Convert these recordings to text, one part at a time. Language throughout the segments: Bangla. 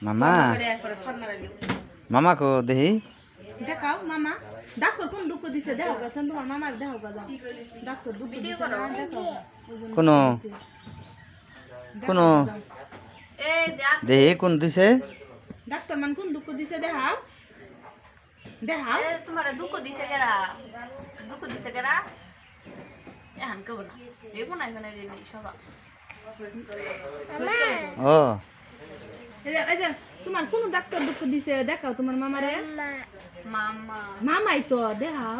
মামা মামা কো দেহি দেখাও মামা ডাক্তার কোন দুঃখ দিছে দেখাও গেছেন তোমার মামার দেখাও গা যাও ডাক্তার দুঃখ দিছে না দেখাও কোন কোন দেহি কোন দিছে ডাক্তার মান কোন দুঃখ দিছে দেখাও দেখাও তোমার দুঃখ দিছে কেরা এখন কেউ না এই বোনাই বোনাই রে নেই সবা ও এই যে তোমার কোন ডাক্তার দুঃখ দিছে দেখাও তোমার মামারে মামা মামাই তো দেখাও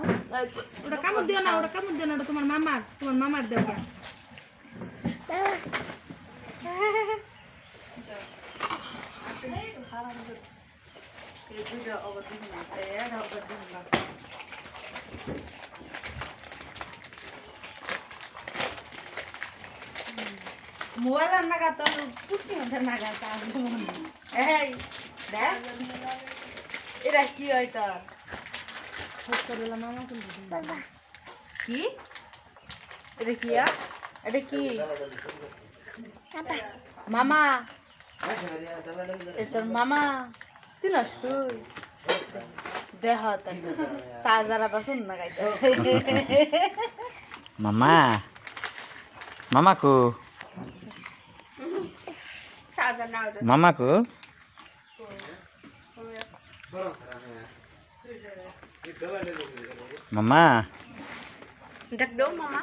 ওটা কামড় দিও না ওটা তোমার মামার দেও গা। মোবাইল আর নাগা তো পুটকি মধ্যে নাগা এই দেখ এটা কি হয় তোর মামা কোন কি এটা কি এটা কি মামা তোর মামা চিনস তুই দেহ চার্জার আবার শুন না গাইতে মামা মামা কো মামা কো মামা ডাক দাও মামা